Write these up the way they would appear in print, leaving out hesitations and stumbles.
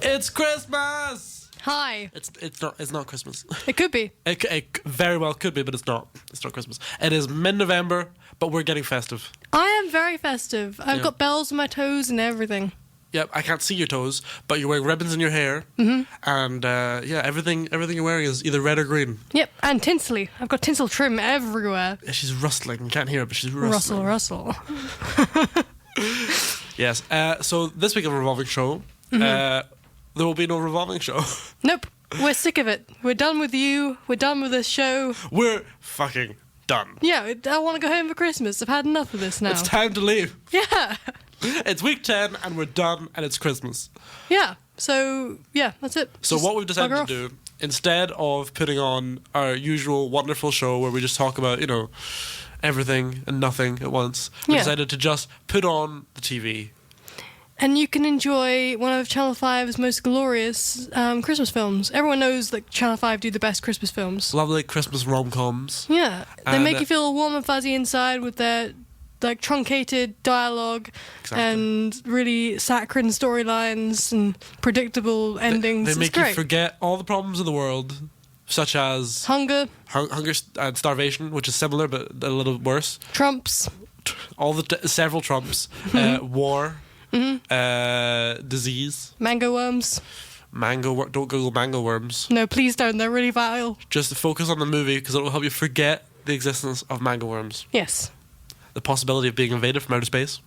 It's Christmas! Hi. It's not Christmas. It could be. It very well could be, but it's not. It's not Christmas. It is mid-November, but we're getting festive. I am very festive. I've got bells on my toes and everything. Yep, I can't see your toes, but you're wearing ribbons in your hair. Mm-hmm. And everything you're wearing is either red or green. Yep, and tinsely. I've got tinsel trim everywhere. Yeah, she's rustling. You can't hear it, but she's rustling. Rustle. Yes. So this week of a revolving show, there will be no revolving show. Nope. We're sick of it. We're done with you. We're done with this show. We're fucking done. Yeah, I want to go home for Christmas. I've had enough of this now. It's time to leave. Yeah. It's week 10 and we're done and it's Christmas. Yeah. So, yeah, that's it. So what we've decided to do, instead of putting on our usual wonderful show where we just talk about, everything and nothing at once, we decided to just put on the TV. And you can enjoy one of Channel 5's most glorious Christmas films. Everyone knows that Channel 5 do the best Christmas films. Lovely Christmas rom-coms. Yeah. They make you feel warm and fuzzy inside with their truncated dialogue and really saccharine storylines and predictable endings. They make you forget all the problems of the world, such as hunger and starvation, which is similar but a little worse. Trumps. All the several Trumps. War. Disease. Mango worms. Don't Google mango worms. No, please don't. They're really vile. Just focus on the movie because it will help you forget the existence of mango worms. Yes. The possibility of being invaded from outer space.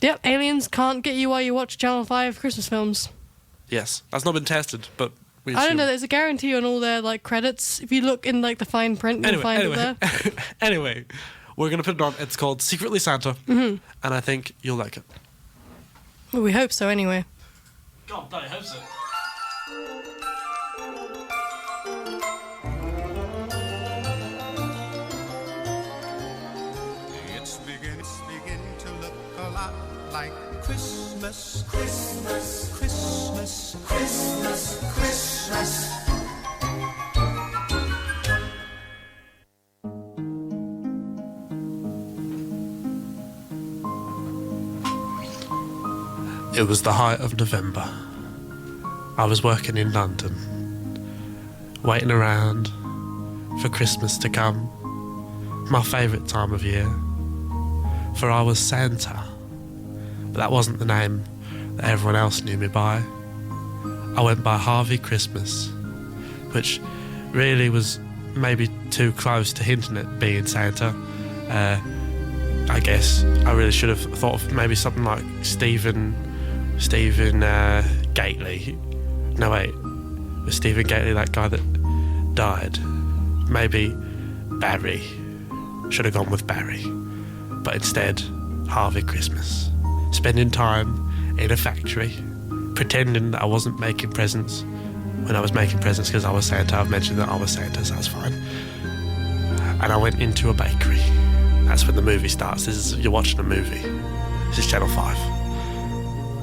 Yep, aliens can't get you while you watch Channel 5 Christmas films. Yes, that's not been tested, but we I don't know, there's a guarantee on all their credits. If you look in the fine print, you'll find it there. Anyway, we're going to put it on. It's called Secretly Santa, and I think you'll like it. Well, we hope so anyway. God, I hope so. It's beginning to look a lot like Christmas, Christmas, Christmas, Christmas, Christmas. It was the height of November. I was working in London, waiting around for Christmas to come, my favourite time of year, for I was Santa, but that wasn't the name that everyone else knew me by. I went by Harvey Christmas, which really was maybe too close to hinting at being Santa. I guess I really should have thought of maybe something like Stephen Gately. No, wait. Was Stephen Gately that guy that died? Maybe Barry. Should have gone with Barry. But instead, Harvey Christmas. Spending time in a factory, pretending that I wasn't making presents when I was making presents because I was Santa. I've mentioned that I was Santa, so that's fine. And I went into a bakery. That's when the movie starts. You're watching a movie. This is Channel 5.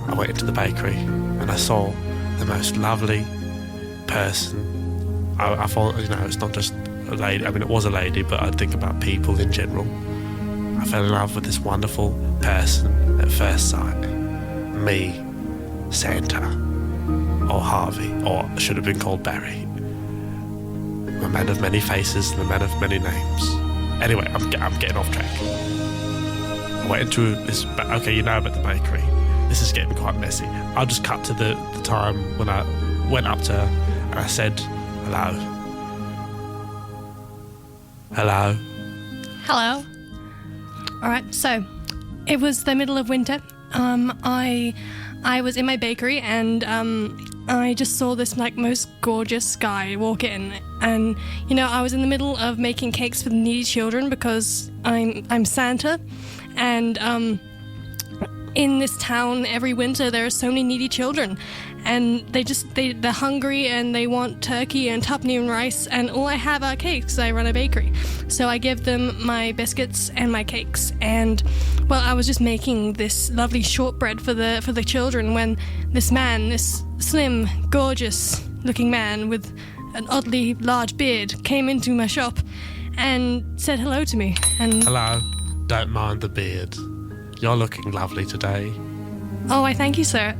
I went into the bakery and I saw the most lovely person. I thought, it's not just a lady. I mean, it was a lady, but I think about people in general. I fell in love with this wonderful person at first sight. Me, Santa, or Harvey, or I should have been called Barry. I'm a man of many faces and a man of many names. Anyway, I'm getting off track. I went into this. Okay, you know about the bakery. This is getting quite messy. I'll just cut to the time when I went up to her and I said, hello. Hello. Hello. Alright, so it was the middle of winter. I was in my bakery and I just saw this most gorgeous guy walk in, and I was in the middle of making cakes for the needy children because I'm Santa, and in this town every winter there are so many needy children, and they're hungry and they want turkey and tuppenny and rice, and all I have are cakes. I run a bakery, so I give them my biscuits and my cakes. And I was just making this lovely shortbread for the children when this man, this slim, gorgeous looking man with an oddly large beard, came into my shop and said hello to me. And hello. Don't mind the beard. You're looking lovely today. Oh, I thank you, sir.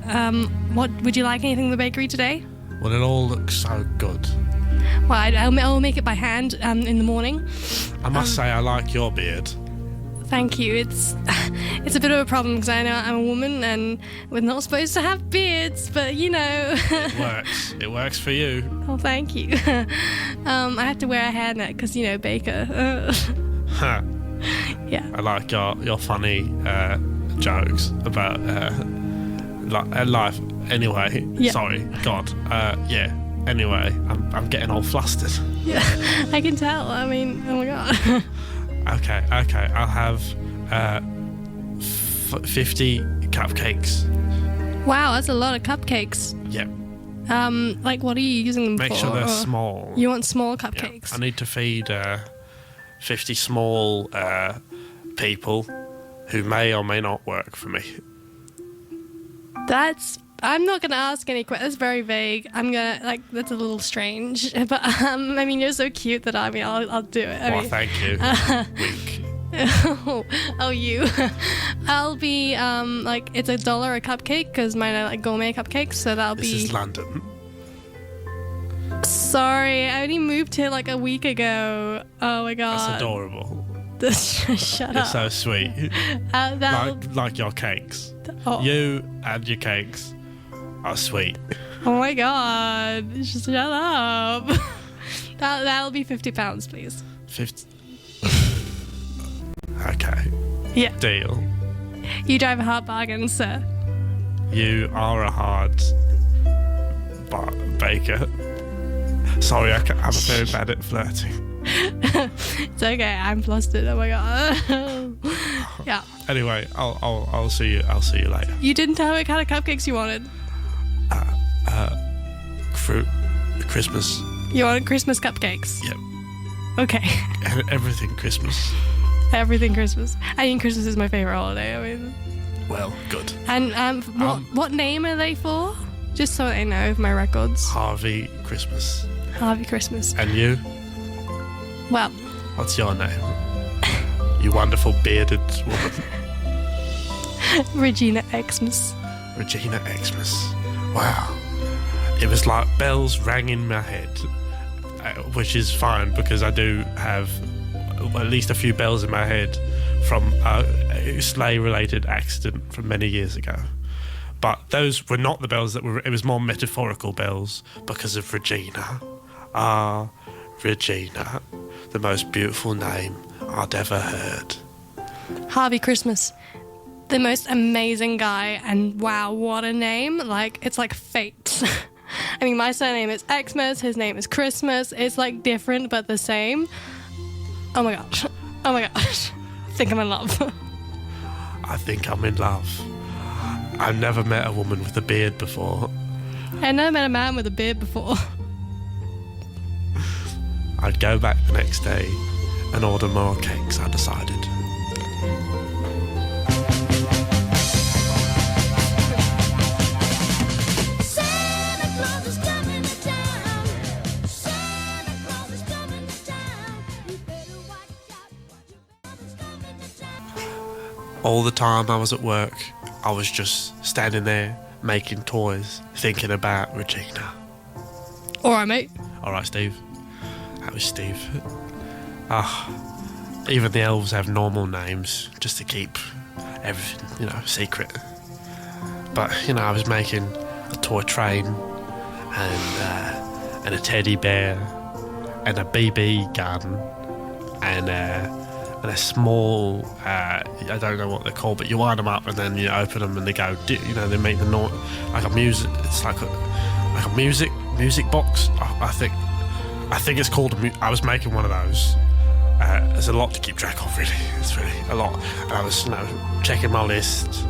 What would you like? Anything in the bakery today? Well, it all looks so good. Well, I'll make it by hand in the morning. I must say, I like your beard. Thank you. It's a bit of a problem because I know I'm a woman and we're not supposed to have beards, but you know. It works. It works for you. Oh, thank you. I have to wear a hairnet because, you know, baker. Huh. Yeah. I like your funny jokes about life. Anyway, Yeah. sorry, God. Yeah. Anyway, I'm getting all flustered. Yeah, I can tell. I mean, oh my God. Okay. I'll have 50 cupcakes. Wow, that's a lot of cupcakes. Yep. Like, what are you using them for? Make sure they're Or- small. You want small Yeah. cupcakes? I need to feed 50 small people who may or may not work for me. I'm not going to ask any questions. That's very vague. That's a little strange. But, I mean, you're so cute that, I mean, I'll do it. I Well, mean, thank you. Wink. oh, you. I'll be, it's $1 a cupcake because mine are, like, gourmet cupcakes. So that'll This be... is London. Sorry, I only moved here, like, a week ago. Oh, my God. That's adorable. Shut You're up. so sweet. Like your cakes. Oh. You and your cakes are sweet. Oh my God! Just shut up. That'll be £50, please. 50. Okay. Yeah. Deal. You drive a hard bargain, sir. You are a hard baker. Sorry, I'm very bad at flirting. It's okay. I'm flustered. Oh my God. Yeah. Anyway, I'll see you. I'll see you later. You didn't tell me what kind of cupcakes you wanted. Fruit, Christmas. You wanted Christmas cupcakes. Yep. Okay. Everything Christmas. Everything Christmas. I mean, Christmas is my favorite holiday. I mean. Well, good. And what name are they for? Just so I know of my records. Harvey Christmas. Harvey Christmas. And you? Well, What's your name? You wonderful bearded woman. Regina Xmas. Regina Xmas. Wow. It was like bells rang in my head, which is fine because I do have at least a few bells in my head from a sleigh-related accident from many years ago. But those were not the bells that were... It was more metaphorical bells because of Regina. Ah, Regina. The most beautiful name I'd ever heard. Harvey Christmas. The most amazing guy, and wow, what a name. Like, it's like fate. I mean, my surname is Xmas, his name is Christmas. It's like different but the same. Oh my gosh. Oh my gosh. I think I'm in love. I think I'm in love. I've never met a woman with a beard before. I never met a man with a beard before. I'd go back the next day and order more cakes, I decided. Santa Claus is coming to town. Santa Claus is coming to town. You better watch out. Santa's coming to town. All the time I was at work, I was just standing there making toys, thinking about Regina. Alright, mate. All right, Steve. That was Steve. Even the elves have normal names just to keep everything, secret. But, I was making a toy train and a teddy bear and a BB gun and a small, I don't know what they're called, but you wind them up and then you open them and they go, they make the noise, like a music, it's like a music box, I think it's called I was making one of those. There's a lot to keep track of, really. It's really a lot. And I was, checking my list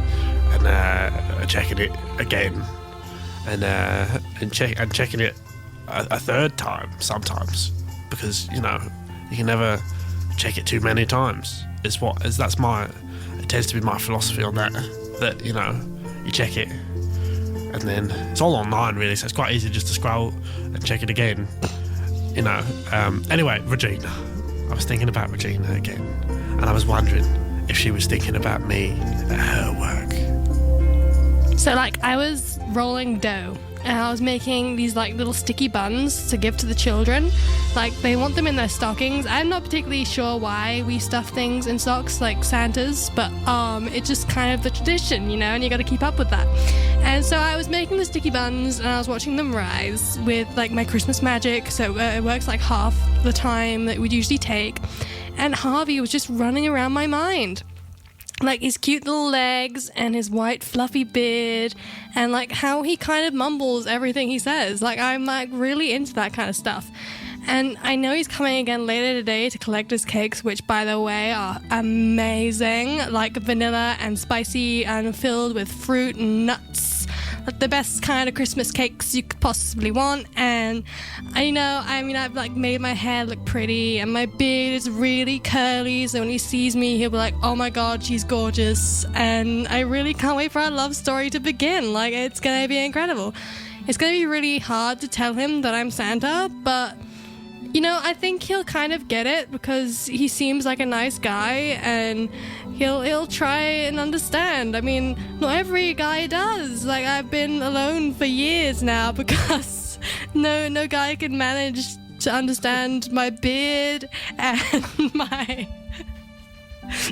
and checking it again and checking it a third time sometimes because you can never check it too many times. It tends to be my philosophy on that you check it and then it's all online really, so it's quite easy just to scroll and check it again. Anyway, Regina. I was thinking about Regina again, and I was wondering if she was thinking about me at her work. So, like, I was rolling dough and I was making these, like, little sticky buns to give to the children. Like, they want them in their stockings. I'm not particularly sure why we stuff things in socks like Santa's, but it's just kind of the tradition, you know, and you got to keep up with that. And so I was making the sticky buns and I was watching them rise with, like, my Christmas magic. So it works like half the time that we'd usually take. And Harvey was just running around my mind. Like his cute little legs and his white fluffy beard and like how he kind of mumbles everything he says. Like I'm like really into that kind of stuff. And I know he's coming again later today to collect his cakes, which by the way are amazing, like vanilla and spicy and filled with fruit and nuts. Like the best kind of Christmas cakes you could possibly want. And I've like made my hair look pretty and my beard is really curly, so when he sees me he'll be like, oh my god, she's gorgeous. And I really can't wait for our love story to begin. Like it's gonna be incredible. It's gonna be really hard to tell him that I'm Santa, but you know, I think he'll kind of get it because he seems like a nice guy and he'll try and understand. I mean, not every guy does. Like, I've been alone for years now because no guy can manage to understand my beard and my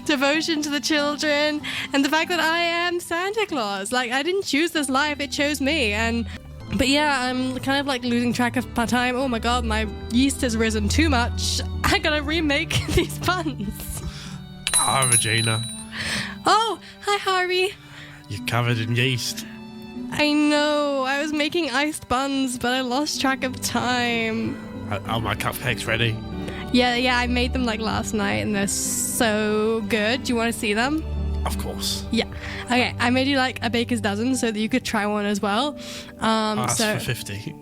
devotion to the children and the fact that I am Santa Claus. Like, I didn't choose this life, it chose me. But yeah, I'm kind of like losing track of my time. Oh my god, my yeast has risen too much. I gotta remake these buns. Hi, Regina. Oh, hi Harvey. You're covered in yeast. I know, I was making iced buns, but I lost track of time. Are my cupcakes ready? Yeah, I made them like last night and they're so good. Do you want to see them? Of course. Yeah. Okay, I made you like a baker's dozen so that you could try one as well. That's for 50.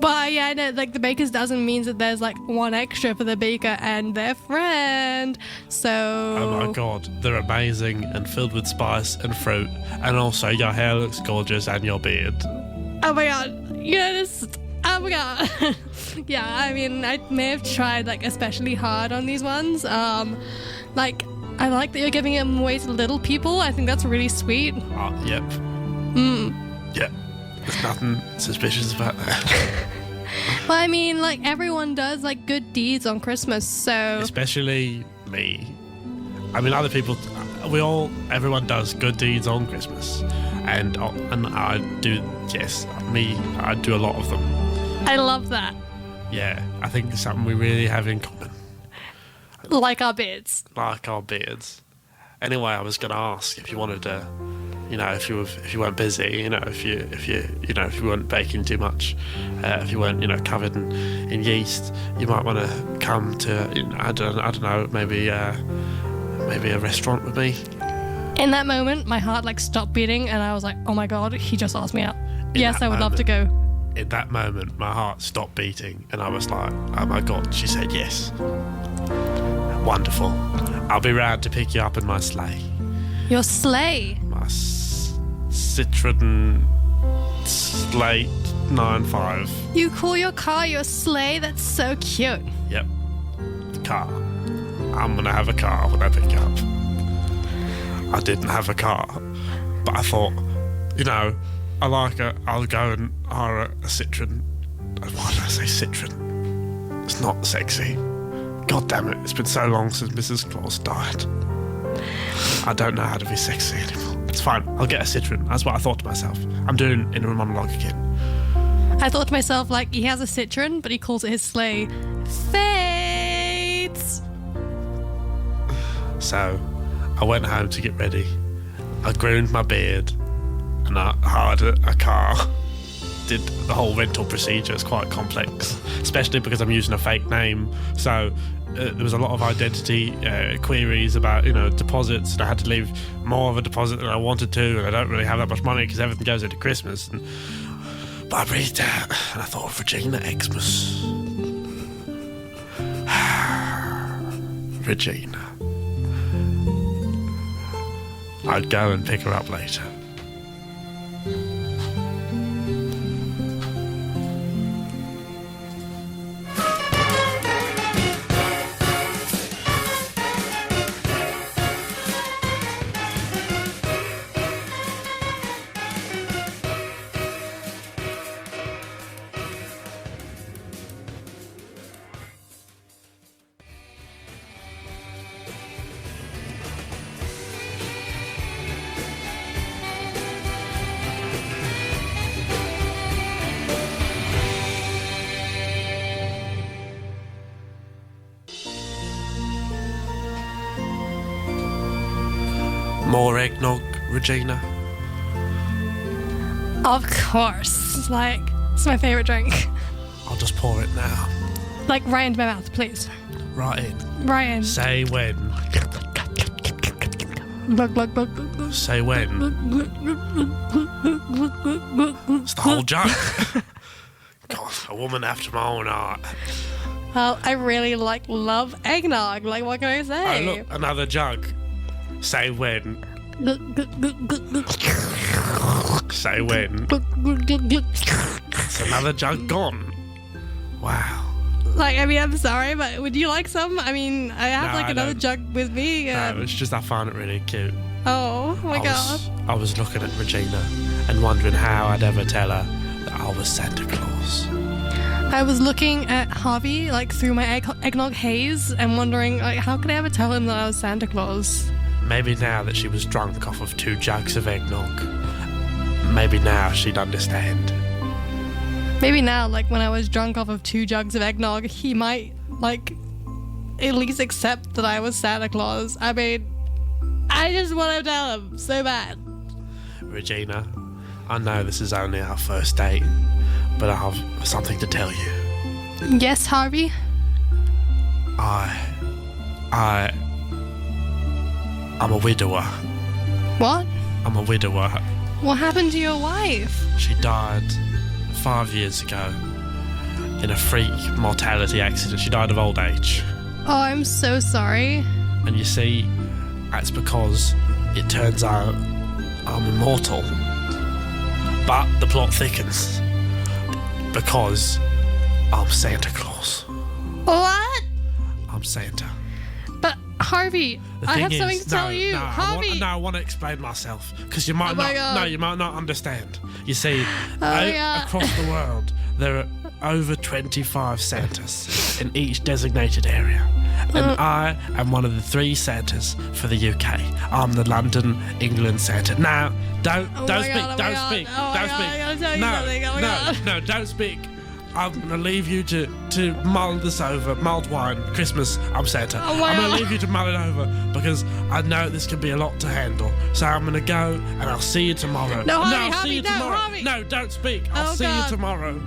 But yeah, I know, like the baker's dozen means that there's like one extra for the baker and their friend. So. Oh my god, they're amazing and filled with spice and fruit. And also, your hair looks gorgeous and your beard. Oh my god, you noticed? Oh my god. Yeah, I mean, I may have tried like especially hard on these ones. Like, I like that you're giving them away to little people. I think that's really sweet. Yep. Yep. There's nothing suspicious about that. Well, I mean, like, everyone does, like, good deeds on Christmas, so. Especially me. I mean, other people, everyone does good deeds on Christmas. And I do, yes, I do a lot of them. I love that. Yeah, I think it's something we really have in common. Like our beards. Like our beards. Anyway, I was going to ask if you wanted to, you know, if you weren't busy, you know, if you weren't baking too much, if you weren't, you know, covered in yeast, you might want to come to, you know, I don't know, maybe a restaurant with me. In that moment, my heart like stopped beating, and I was like, "Oh my god, he just asked me out." Yes, I would love to go. In that moment, my heart stopped beating, and I was like, "Oh my god!" She said yes. Wonderful. I'll be round to pick you up in my sleigh. Your sleigh. My Citroen Slate 95. You call your car your sleigh? That's so cute. Yep. The car. I'm gonna have a car when I pick you up. I didn't have a car, but I thought, you know, I'll go and hire a Citroen. Why did I say Citroen? It's not sexy. God damn it, it's been so long since Mrs. Claus died. I don't know how to be sexy anymore. It's fine, I'll get a Citroen. That's what I thought to myself. I'm doing inner monologue again. I thought to myself, like, he has a Citroen, but he calls it his sleigh. Fates! So, I went home to get ready. I groomed my beard and I hired a car. Did the whole rental procedure. It's quite complex, especially because I'm using a fake name. So there was a lot of identity queries about, you know, deposits, and I had to leave more of a deposit than I wanted to, and I don't really have that much money because everything goes into Christmas. But I breathed out and I thought of Regina Xmas. Regina. I'd go and pick her up later. More eggnog, Regina? Of course. Like, it's my favourite drink. I'll just pour it now. Like, right into my mouth, please. Right in. Right in. Say when. Glug, glug, glug, glug, glug. Say when. It's the whole jug. God, a woman after my own heart. Well, I really love eggnog. Like, what can I Oh, say? look, another jug. Say when. Say when. It's another jug gone. Wow. Like, I mean, I'm sorry, but would you like some? I mean, I have No, I another don't. jug with me. No, it's just I find it really cute. Oh my god. I was looking at Regina and wondering how I'd ever tell her that I was Santa Claus. I was looking at Harvey, like, through my eggnog haze and wondering, like, how could I ever tell him that I was Santa Claus? Maybe now that she was drunk off of 2 jugs of eggnog, maybe now she'd understand. Maybe now, like, when I was drunk off of 2 jugs of eggnog, he might, like, at least accept that I was Santa Claus. I mean, I just want to tell him so bad. Regina, I know this is only our first date, but I have something to tell you. Yes, Harvey? I'm a widower. What? I'm a widower. What happened to your wife? She died 5 years ago in a freak mortality accident. She died of old age. Oh, I'm so sorry. And you see, that's because it turns out I'm immortal. But the plot thickens because I'm Santa Claus. What? I'm Santa. But, Harvey, The I thing have something is, to tell you. No, Harvey! I want to explain myself because you might Oh my not. God. No, you might not understand. You see, yeah. across the world, there are over 25 Santas in each designated area, and I am one of the 3 Santas for the UK. I'm the London, England Santa. Now, don't Oh don't my speak, God, oh my don't God, speak, oh my don't God, speak. I gotta tell you No, something, oh my no, God. no, don't speak. I'm gonna leave you to mull this over. Mulled wine, Christmas. I'm Santa. Oh my I'm gonna God. leave you to mull it over because I know this can be a lot to handle. So I'm gonna go and I'll see you tomorrow. No, Harvey, I'll Harvey, see you no, tomorrow. Harvey. No, don't speak. I'll Oh, see God. you tomorrow.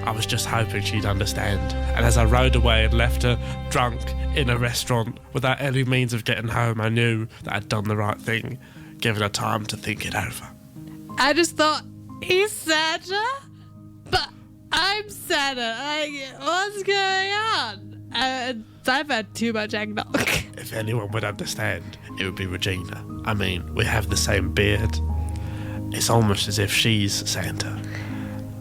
I was just hoping she'd understand. And as I rode away and left her drunk in a restaurant without any means of getting home, I knew that I'd done the right thing, given her time to think it over. I just thought, he's Santa? But I'm Santa. Like, what's going on? I've had too much eggnog. If anyone would understand, it would be Regina. I mean, we have the same beard. It's almost as if she's Santa.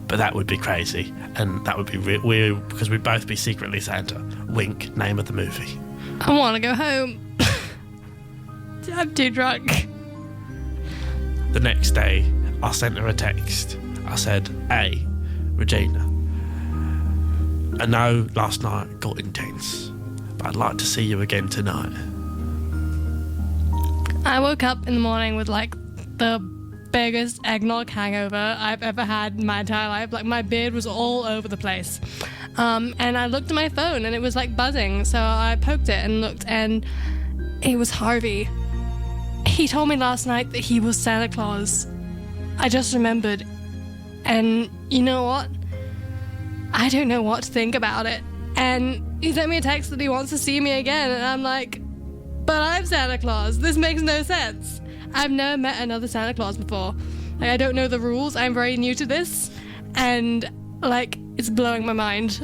But that would be crazy, and that would be weird because we'd both be secretly Santa. Wink, name of the movie. I want to go home. I'm too drunk. The next day, I sent her a text. I said, "Hey, Regina, I know last night got intense, but I'd like to see you again tonight." I woke up in the morning with, like, the biggest eggnog hangover I've ever had in my entire life. Like, my beard was all over the place. And I looked at my phone and it was, like, buzzing. So I poked it and looked, and it was Harvey. He told me last night that he was Santa Claus. I just remembered. And you know what? I don't know what to think about it. And he sent me a text that he wants to see me again. And I'm like, but I'm Santa Claus. This makes no sense. I've never met another Santa Claus before. Like, I don't know the rules. I'm very new to this. And, like, it's blowing my mind.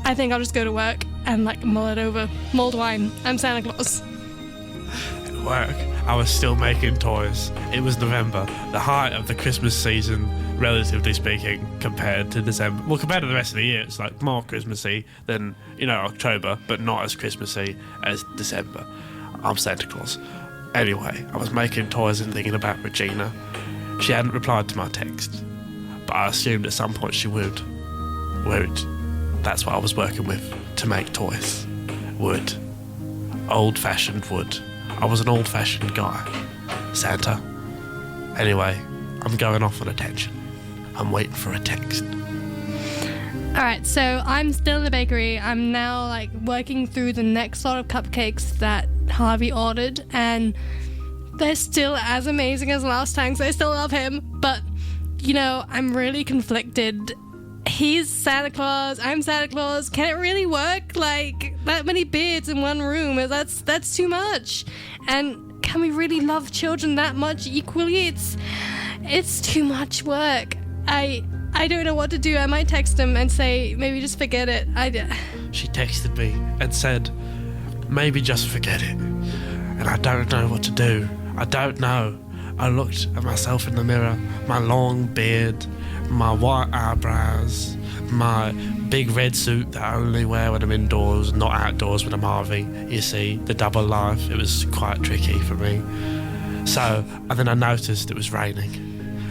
I think I'll just go to work and, like, mull it over. Mulled wine. I'm Santa Claus. At work, I was still making toys. It was November, the height of the Christmas season, relatively speaking, compared to December. Well, compared to the rest of the year, it's like more Christmassy than, October, but not as Christmassy as December. I'm Santa Claus. Anyway, I was making toys and thinking about Regina. She hadn't replied to my text, but I assumed at some point she would. Wood. That's what I was working with, to make toys. Wood. Old-fashioned wood. I was an old-fashioned guy. Santa. Anyway, I'm going off on a tangent. I'm waiting for a text. Alright, so I'm still in the bakery. I'm now, like, working through the next lot of cupcakes that Harvey ordered, and they're still as amazing as last time, so I still love him. But, you know, I'm really conflicted. He's Santa Claus, I'm Santa Claus. Can it really work? Like, that many beards in one room, that's too much. And can we really love children that much equally? It's too much work. I don't know what to do. I might text him and say, maybe just forget it. She texted me and said, maybe just forget it. And I don't know what to do. I don't know. I looked at myself in the mirror, my long beard, my white eyebrows, my big red suit that I only wear when I'm indoors, not outdoors when I'm Harvey. You see, the double life, it was quite tricky for me. So, and then I noticed it was raining.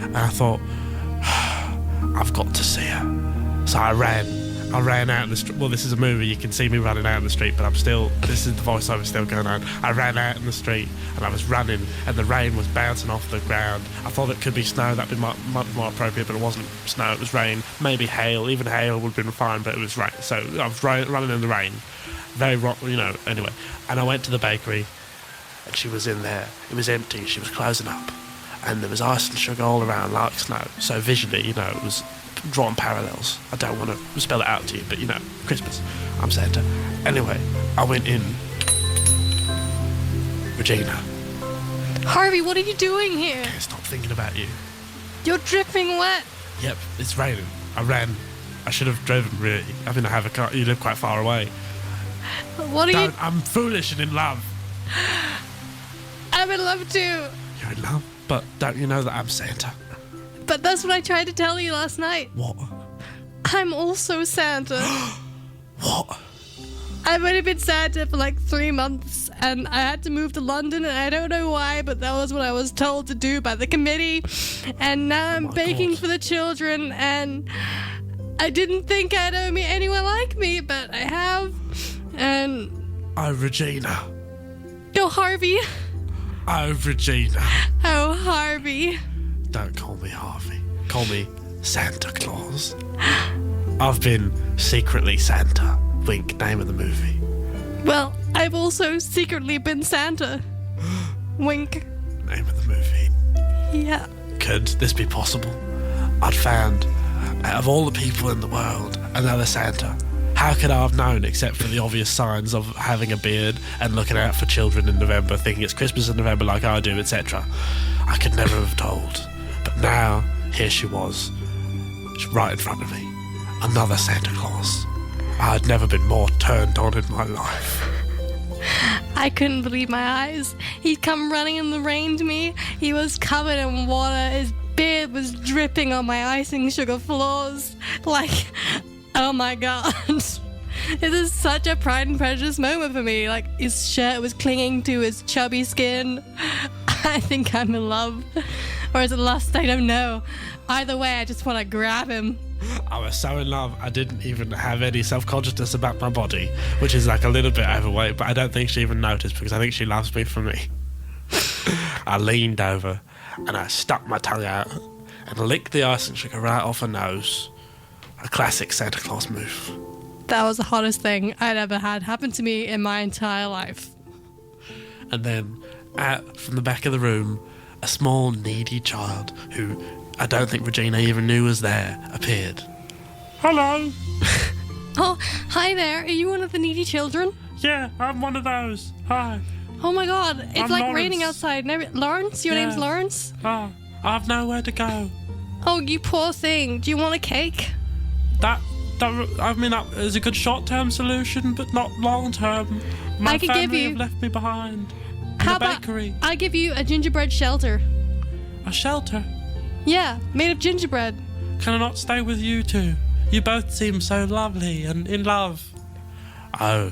And I thought, I've got to see her. So I ran out in the street. Well, this is a movie, you can see me running out in the street, but this is the voiceover still going on. I ran out in the street and I was running and the rain was bouncing off the ground. I thought it could be snow, that'd be much more appropriate, but it wasn't snow, it was rain. Maybe hail, even hail would have been fine, but it was rain. So I was running in the rain. Anyway. And I went to the bakery and she was in there. It was empty, she was closing up. And there was ice and sugar all around like snow. So visually, it was drawn parallels. I don't want to spell it out to you, but Christmas, I'm Santa. Anyway, I went in. Regina. Harvey, what are you doing here? Can't stop thinking about you. You're dripping wet. Yep, it's raining. I ran. I should have driven, really. I mean, I have a car. You live quite far away. What are you... I'm foolish and in love. I'm in love too. You're in love? But don't you know that I'm Santa? But that's what I tried to tell you last night. What? I'm also Santa. What? I've only been Santa for like 3 months and I had to move to London and I don't know why, but that was what I was told to do by the committee. And now I'm baking for the children and I didn't think I'd ever meet anyone like me, but I have. And... Oh, Regina. Oh, Harvey. Oh, Regina. Oh, Harvey. Don't call me Harvey. Call me Santa Claus. I've been secretly Santa. Wink, name of the movie. Well, I've also secretly been Santa. Wink. Name of the movie. Yeah. Could this be possible? I'd found, out of all the people in the world, another Santa. How could I have known except for the obvious signs of having a beard and looking out for children in November, thinking it's Christmas in November like I do, etc. I could never have told. But now, here she was, right in front of me. Another Santa Claus. I had never been more turned on in my life. I couldn't believe my eyes. He'd come running in the rain to me. He was covered in water. His beard was dripping on my icing sugar floors. Like, oh my god. This is such a Pride and Prejudice moment for me. Like, his shirt was clinging to his chubby skin. I think I'm in love. Or is it lust? I don't know. Either way, I just want to grab him. I was so in love, I didn't even have any self-consciousness about my body, which is like a little bit overweight, but I don't think she even noticed because I think she loves me for me. I leaned over and I stuck my tongue out and licked the icing sugar right off her nose. A classic Santa Claus move. That was the hottest thing I'd ever had happen to me in my entire life. And then, out from the back of the room, a small, needy child who I don't think Regina even knew was there appeared. Hello. Oh, hi there. Are you one of the needy children? Yeah, I'm one of those. Hi. Oh my god, it's I'm like Lawrence. raining outside. Lawrence? Your name's Lawrence? Oh, I've nowhere to go. Oh, you poor thing. Do you want a cake? That is a good short-term solution, but not long-term. My I could give family you- have left me behind. How In a about bakery. I give you a gingerbread shelter? A shelter. Yeah, made of gingerbread. Can I not stay with you two? You both seem so lovely and in love. Oh,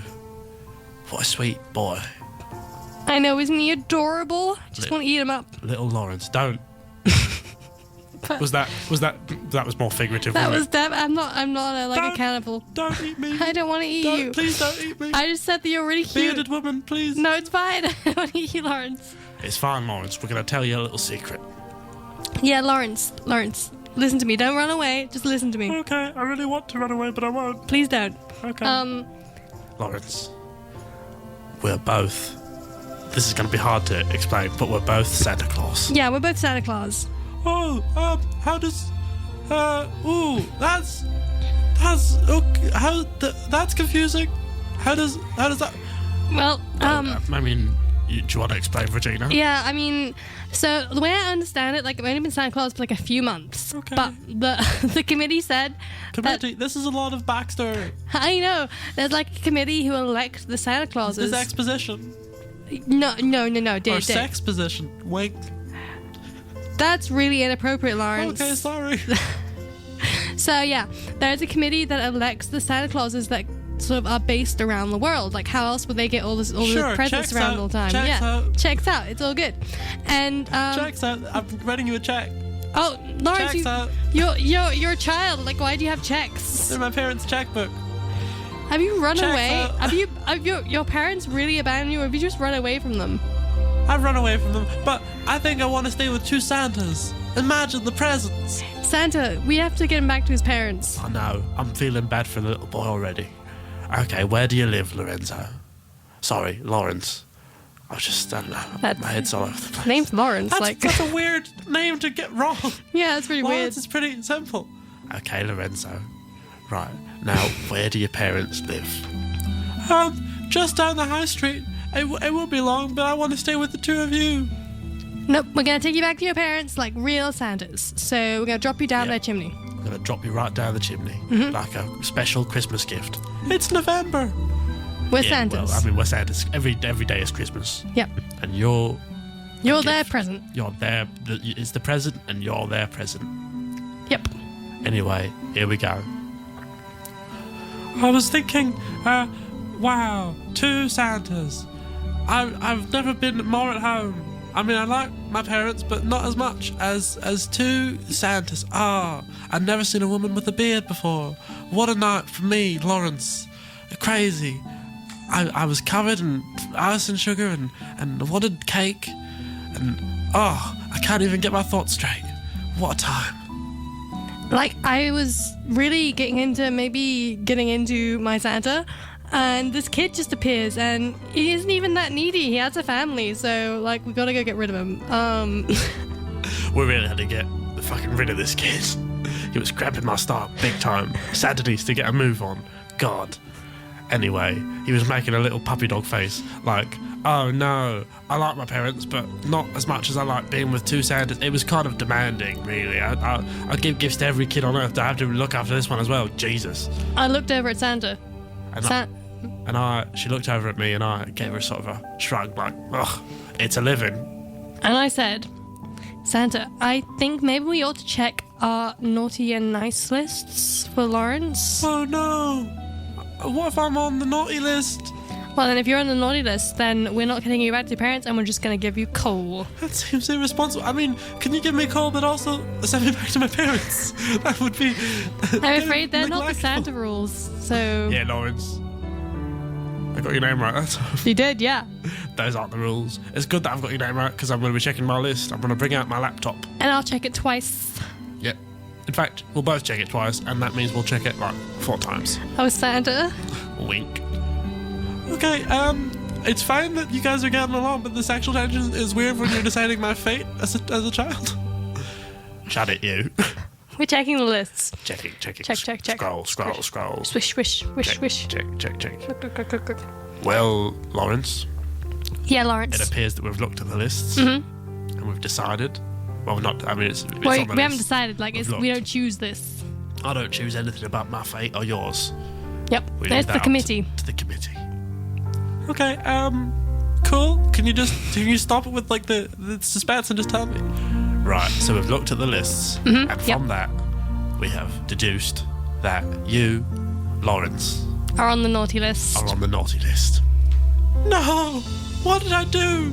what a sweet boy. I know, isn't he adorable? Just want to eat him up. Little Lawrence, don't. that was more figurative. That wasn't was it? I'm not a Don't- cannibal. Don't eat me. I don't want to eat you. Please don't eat me. I just said that you're really cute. Bearded woman, please. No, it's fine. I don't want to eat you, Lawrence. It's fine, Lawrence. We're going to tell you a little secret. Yeah, Lawrence, listen to me. Don't run away. Just listen to me. Okay, I really want to run away, but I won't. Please don't. Okay. Lawrence, we're both this is going to be hard to explain, but we're both Santa Claus. Yeah, we're both Santa Claus. Oh, how does... that's okay, that's confusing. How does that... Well, I mean, do you want to explain, Regina? yeah, I mean, so the way I understand it, like, I've only been Santa Claus for like a few months. Okay. But the committee said Committee, this is a lot of backstory. I know. There's like a committee who elect the Santa Clauses. This exposition. No, Or Dick. sex position. Wink. That's really inappropriate, Lawrence. Okay, sorry. So yeah, there's a committee that elects the Santa Clauses that sort of are based around the world. Like, how else would they get all the Sure, presents checks around out, all the time? checks Yeah, out. checks out. It's all good. And Checks out. I'm writing you a check. oh, Lawrence, Checks out. you're a child. Like, why do you have checks? In my parents' checkbook. Have you run Checks away? out. Have your parents really abandoned you, or have you just run away from them? I've run away from them, but I think I want to stay with two Santas. Imagine the presents. Santa, we have to get him back to his parents. I know. I'm feeling bad for the little boy already. Okay, where do you live, Lorenzo? Sorry, Lawrence. I don't know. That's- My head's all over the place. Name's Lawrence. That's a weird name to get wrong. yeah, that's pretty Lawrence weird. is pretty simple. Okay, Lorenzo. Right, now, where do your parents live? Just down the high street. It won't be long, but I want to stay with the two of you. Nope, we're gonna take you back to your parents like real Santas. So we're gonna drop you down Yeah. their chimney. I'm going to drop you right down the chimney, Mm-hmm. like a special Christmas gift. It's November. We're Yeah, Santas. well, I mean, we're Santas. Every day is Christmas. Yep. And you're Their gift. present. You're there. It's the present, and you're their present. Yep. Anyway, here we go. I was thinking, wow, two Santas. I've never been more at home. I mean, I like my parents, but not as much as two Santas. I'd never seen a woman with a beard before. What a night for me, Lawrence. Crazy. I was covered in ice and sugar and wanted cake. And, I can't even get my thoughts straight. What a time. Like, I was really getting into my Santa, and this kid just appears, and he isn't even that needy. He has a family, so, like, we gotta go get rid of him. We really had to get the fucking rid of this kid. He was cramping my start big time. Santa needs to get a move on. God. Anyway, he was making a little puppy dog face, like, oh no, I like my parents, but not as much as I like being with two Santas. It was kind of demanding, really. I give gifts to every kid on earth. I have to look after this one as well. Jesus. I looked over at Santa. And she looked over at me, and I gave her sort of a shrug, like, ugh, it's a living. And I said, Santa, I think maybe we ought to check our naughty and nice lists for Lawrence. Oh no. What if I'm on the naughty list? Well, then if you're on the naughty list, then we're not getting you back to your parents, and we're just going to give you coal. That seems irresponsible. I mean, can you give me coal but also send me back to my parents? That would be... I'm afraid they're not the neglectful. Santa rules, so... Yeah, Lawrence. I got your name right. That's You did, yeah. Those aren't the rules. It's good that I've got your name right because I'm going to be checking my list. I'm going to bring out my laptop. And I'll check it twice. Yep. In fact, we'll both check it twice, and that means we'll check it like 4 times. Oh, Santa. Wink. Okay, it's fine that you guys are getting along, but the sexual tension is weird when you're deciding my fate as a child. Shut it, you. We're checking the lists. Checking. Check. Scroll. Swish, swish, wish, wish. Check. Look. Well, Lawrence, Yeah, it Lawrence. appears that we've looked at the lists and we've decided. Well, not. I mean, it's on the Wait, we haven't list. decided. Like, We've we looked. don't choose this. I don't choose anything about my fate or yours. Yep, We leave that's that the up committee. To the committee. Okay. Cool. Can you stop it with like the suspense and just tell me? Right. So we've looked at the lists, and from that, we have deduced that you, Lawrence, Are on the naughty list. are on the naughty list. No! What did I do?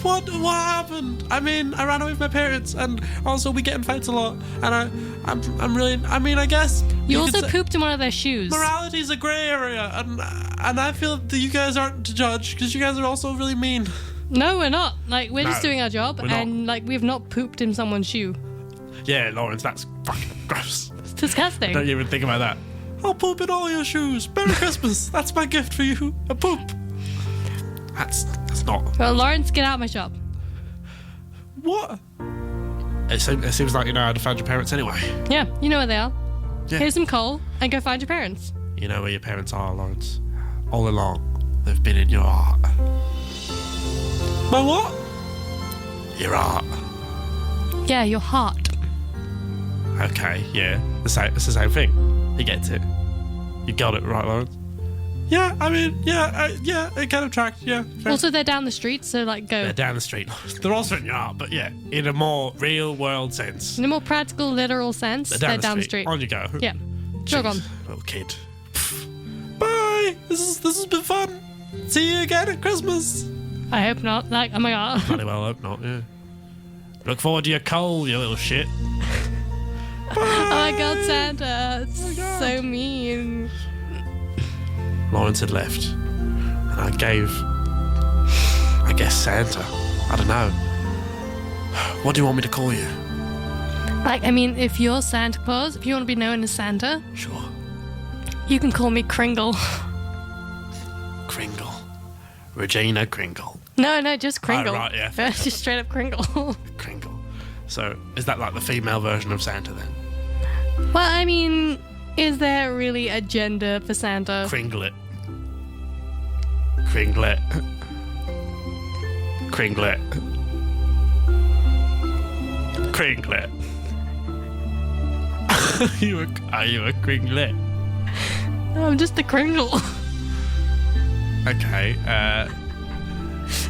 What happened? I mean, I ran away with my parents, and also we get in fights a lot, and I'm really. I mean, I guess You could also say- pooped in one of their shoes. Morality is a grey area, and I feel that you guys aren't to judge because you guys are also really mean. No, we're not. Like, we're just No, doing our job, we're not. and like, we've not pooped in someone's shoe. Yeah, Lawrence, that's fucking gross. It's disgusting. Don't even think about that. I'll poop in all your shoes. Merry Christmas. That's my gift for you. A poop. That's not. Well, Lawrence, get out of my shop. What? It seems like you know how to find your parents anyway. Yeah, you know where they are. Yeah. Here's some coal and go find your parents. You know where your parents are, Lawrence. All along, they've been in your heart. My what? Your heart. Yeah, your heart. Okay, yeah. It's the same thing. He gets it. You got it right, Lawrence. Yeah, I mean, yeah, it kind of tracks, yeah. Fair. Also, they're down the street, so like go. They're down the street. They're also in your heart, but yeah, in a more real world sense. In a more practical, literal sense, they're down the street. On you go. Yeah. Jog on. Little kid. Bye. This has been fun. See you again at Christmas. I hope not. Like, oh my god. Bloody well hope not, yeah. Look forward to your coal, you little shit. Oh my god, Santa. It's so mean. Lawrence had left. And I guess Santa. I don't know. What do you want me to call you? Like, I mean, if you're Santa Claus, if you want to be known as Santa, Sure. you can call me Kringle. Kringle. Regina Kringle. No, just Kringle. Oh, right, yeah. Just straight up Kringle. Kringle. So, is that like the female version of Santa then? Well, I mean, is there really a gender for Santa? Kringlet. Kringlet. Kringlet. Kringlet. Are you a Kringlet? I'm just a Kringle. Okay,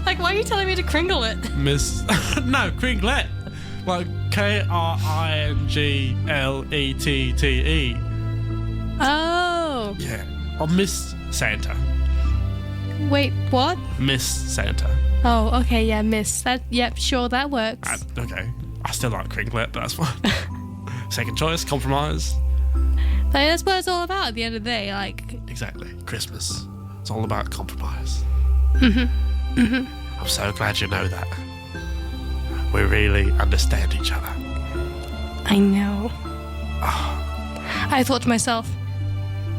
Like, why are you telling me to Kringle it? Miss... no, Kringlet. Like, Kringlettete. Oh. Yeah. Or Miss Santa. Wait, what? Miss Santa. Oh, okay, yeah, miss. That, yep, sure, that works. Okay. I still like Kringlet, but that's fine. Second choice, compromise. Like, that's what it's all about at the end of the day, like... Exactly. Christmas. It's all about compromise. I'm so glad you know that. We really understand each other. I know. I thought to myself,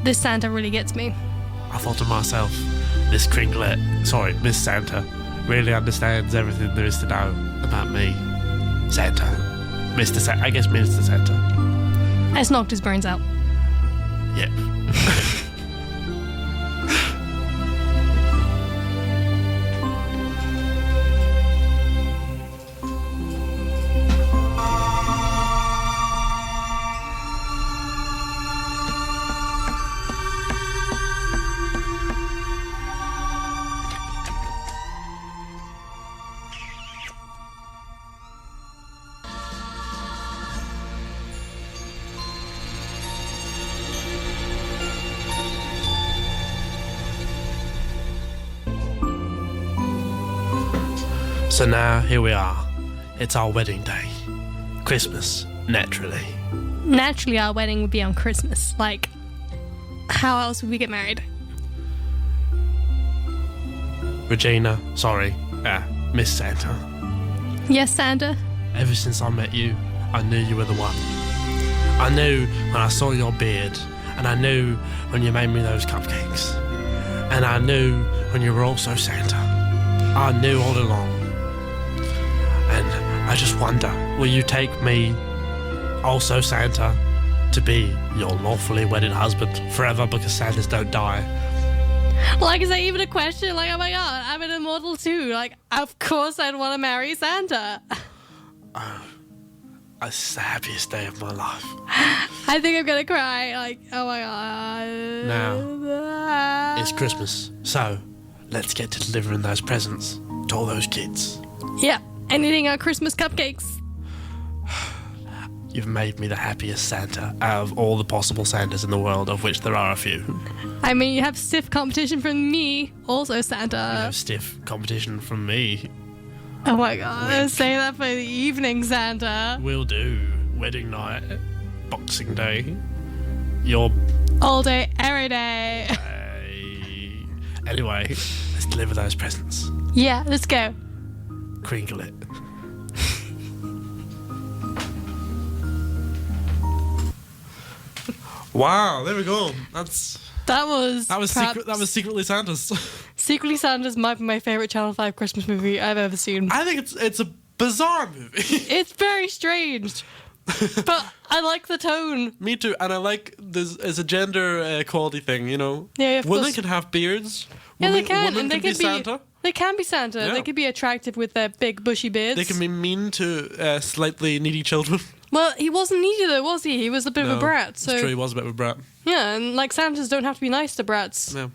this Santa really gets me. I thought to myself, Miss Miss Santa, really understands everything there is to know about me. Santa. I guess Mr. Santa. I just knocked his brains out. Yep. So now, here we are. It's our wedding day. Christmas, naturally. Naturally, our wedding would be on Christmas. Like, how else would we get married? Regina, Miss Santa. Yes, Santa? Ever since I met you, I knew you were the one. I knew when I saw your beard, and I knew when you made me those cupcakes. And I knew when you were also Santa. I knew all along. And I just wonder, will you take me, also Santa, to be your lawfully wedded husband forever, because Santas don't die? Like, is that even a question? Like, oh my god, I'm an immortal too. Like, of course I'd want to marry Santa. It's the happiest day of my life. I think I'm gonna cry. Like, oh my god. Now, it's Christmas, so let's get to delivering those presents to all those kids. Yeah, and eating our Christmas cupcakes. You've made me the happiest Santa out of all the possible Santas in the world, of which there are a few. I mean, you have stiff competition from me, also Santa. No stiff competition from me. Oh my god, say that for the evening, Santa. We'll do. Wedding night, Boxing Day. Your... All day, every day. Anyway, let's deliver those presents. Yeah, let's go. Kringle it. Wow, there we go. That was perhaps secretly Santa's. Secretly Santa's might be my favourite Channel 5 Christmas movie I've ever seen. I think it's a bizarre movie. It's very strange. But I like the tone. Me too, and I like this as a gender equality thing, you know. Yeah, of women course. can have beards. Yeah, Women, they can. Women And they can can be Santa. They can be Santa. Yeah. They could be attractive with their big bushy beards. They can be mean to slightly needy children. Well, he wasn't needy though, was he? He was a bit of a brat. So it's true, he was a bit of a brat. yeah, and like Santas don't have to be nice to brats. Yeah.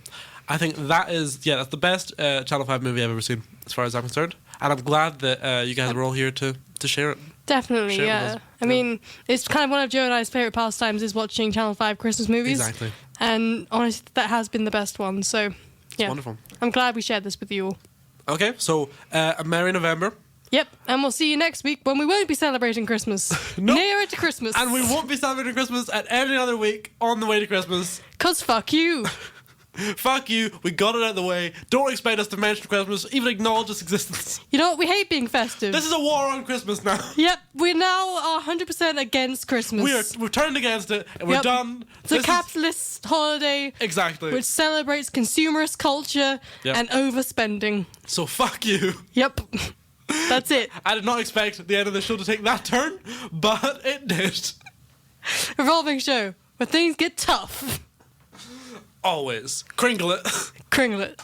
I think that's the best Channel 5 movie I've ever seen, as far as I'm concerned. And I'm glad that you guys were all here to share it. Definitely, Share it with yeah. us. I mean, it's kind of one of Joe and I's favourite pastimes is watching Channel 5 Christmas movies. Exactly. And honestly, that has been the best one. So, yeah. Wonderful. I'm glad we shared this with you all. Okay, so a Merry November. Yep, and we'll see you next week when we won't be celebrating Christmas. No. Nearer to Christmas. And we won't be celebrating Christmas at any other week on the way to Christmas. 'Cause fuck you. Fuck you, we got it out of the way. Don't expect us to mention Christmas, even acknowledge its existence. You know what? We hate being festive. This is a war on Christmas now. Yep, we now are 100% against Christmas. We're turned against it, and we're Yep. done. It's a This is- capitalist holiday Exactly. which celebrates consumerist culture Yep. and overspending. So fuck you. Yep. That's it. I did not expect the end of the show to take that turn, but it did. Revolving show where things get tough. Always. Kringle it. Kringle it.